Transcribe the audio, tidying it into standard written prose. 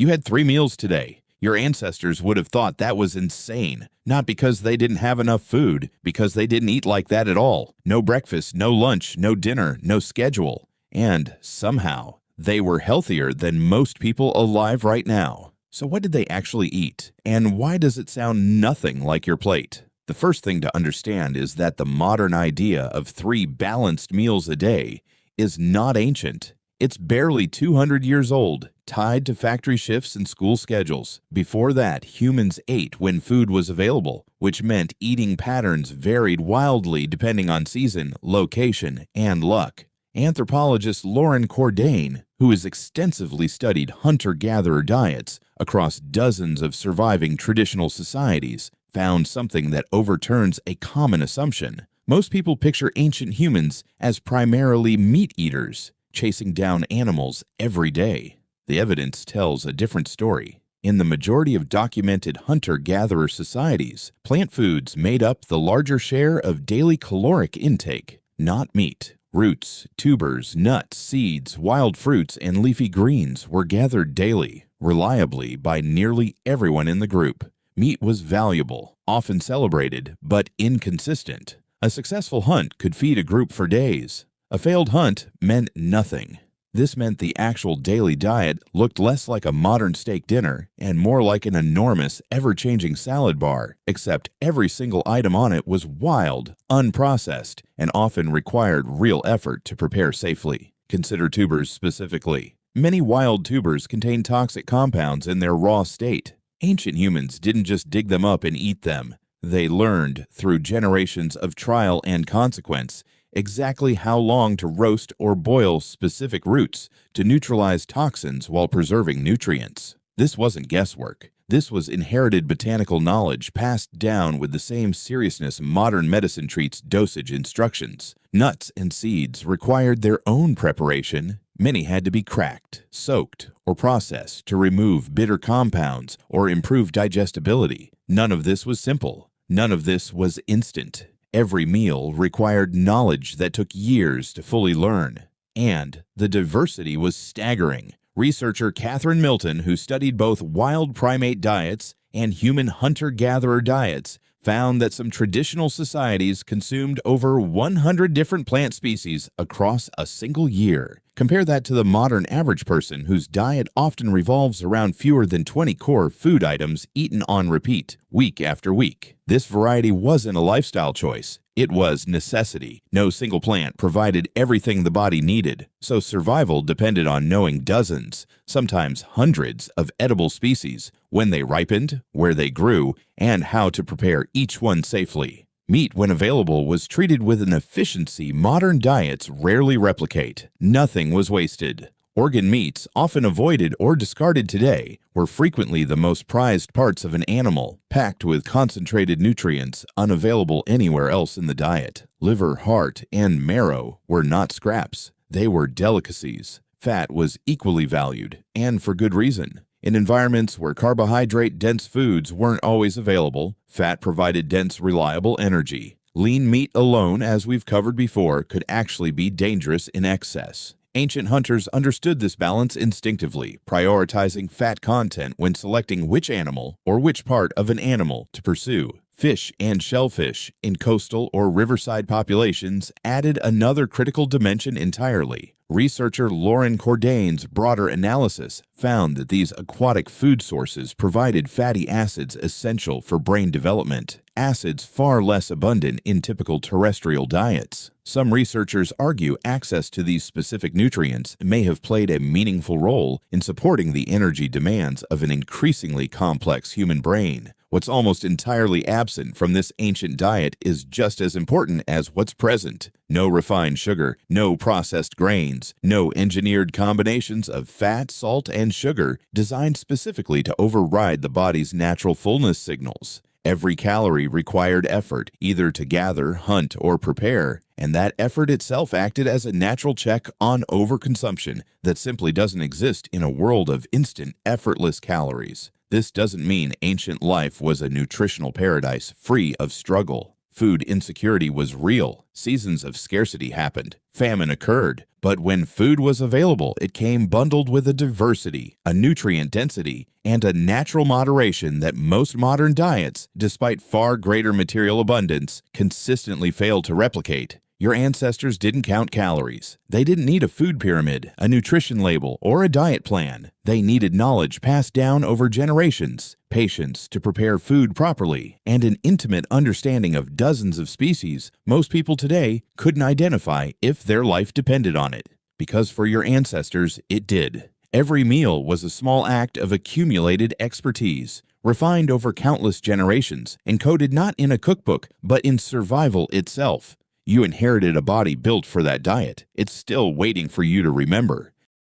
You had 3 meals today. Your ancestors would have thought that was insane, not because they didn't have enough food, because they didn't eat like that at all. No breakfast, no lunch, no dinner, no schedule. And somehow, they were healthier than most people alive right now. So what did they actually eat? And why does it sound nothing like your plate? The first thing to understand is that the modern idea of 3 balanced meals a day is not ancient. It's barely 200 years old, tied to factory shifts and school schedules. Before that, humans ate when food was available, which meant eating patterns varied wildly depending on season, location, and luck. Anthropologist Lauren Cordain, who has extensively studied hunter-gatherer diets across dozens of surviving traditional societies, found something that overturns a common assumption. Most people picture ancient humans as primarily meat eaters, chasing down animals every day. The evidence tells a different story. In the majority of documented hunter-gatherer societies, plant foods made up the larger share of daily caloric intake, not meat. Roots, tubers, nuts, seeds, wild fruits, and leafy greens were gathered daily, reliably by nearly everyone in the group. Meat was valuable, often celebrated, but inconsistent. A successful hunt could feed a group for days. A failed hunt meant nothing. This meant the actual daily diet looked less like a modern steak dinner and more like an enormous, ever-changing salad bar, except every single item on it was wild, unprocessed, and often required real effort to prepare safely. Consider tubers specifically. Many wild tubers contain toxic compounds in their raw state. Ancient humans didn't just dig them up and eat them. They learned, through generations of trial and consequence, exactly how long to roast or boil specific roots to neutralize toxins while preserving nutrients. This wasn't guesswork. This was inherited botanical knowledge passed down with the same seriousness modern medicine treats dosage instructions. Nuts and seeds required their own preparation. Many had to be cracked, soaked, or processed to remove bitter compounds or improve digestibility. None of this was simple. None of this was instant. Every meal required knowledge that took years to fully learn. And the diversity was staggering. Researcher Catherine Milton, who studied both wild primate diets and human hunter-gatherer diets, found that some traditional societies consumed over 100 different plant species across a single year. Compare that to the modern average person whose diet often revolves around fewer than 20 core food items eaten on repeat, week after week. This variety wasn't a lifestyle choice. It was necessity. No single plant provided everything the body needed, so survival depended on knowing dozens, sometimes hundreds of edible species, when they ripened, where they grew, and how to prepare each one safely. Meat, when available, was treated with an efficiency modern diets rarely replicate. Nothing was wasted. Organ meats, often avoided or discarded today, were frequently the most prized parts of an animal, packed with concentrated nutrients unavailable anywhere else in the diet. Liver, heart, and marrow were not scraps. They were delicacies. Fat was equally valued, and for good reason. In environments where carbohydrate-dense foods weren't always available, fat provided dense, reliable energy. Lean meat alone, as we've covered before, could actually be dangerous in excess. Ancient hunters understood this balance instinctively, prioritizing fat content when selecting which animal or which part of an animal to pursue. Fish and shellfish in coastal or riverside populations added another critical dimension entirely. Researcher Lauren Cordain's broader analysis found that these aquatic food sources provided fatty acids essential for brain development, acids far less abundant in typical terrestrial diets. Some researchers argue access to these specific nutrients may have played a meaningful role in supporting the energy demands of an increasingly complex human brain. What's almost entirely absent from this ancient diet is just as important as what's present. No refined sugar, no processed grains, no engineered combinations of fat, salt, and sugar designed specifically to override the body's natural fullness signals. Every calorie required effort, either to gather, hunt, or prepare, and that effort itself acted as a natural check on overconsumption that simply doesn't exist in a world of instant, effortless calories. This doesn't mean ancient life was a nutritional paradise free of struggle. Food insecurity was real. Seasons of scarcity happened. Famine occurred. But when food was available, it came bundled with a diversity, a nutrient density, and a natural moderation that most modern diets, despite far greater material abundance, consistently fail to replicate. Your ancestors didn't count calories. They didn't need a food pyramid, a nutrition label, or a diet plan. They needed knowledge passed down over generations, patience to prepare food properly, and an intimate understanding of dozens of species most people today couldn't identify if their life depended on it. Because for your ancestors, it did. Every meal was a small act of accumulated expertise, refined over countless generations, encoded not in a cookbook, but in survival itself. You inherited a body built for that diet. It's still waiting for you to remember.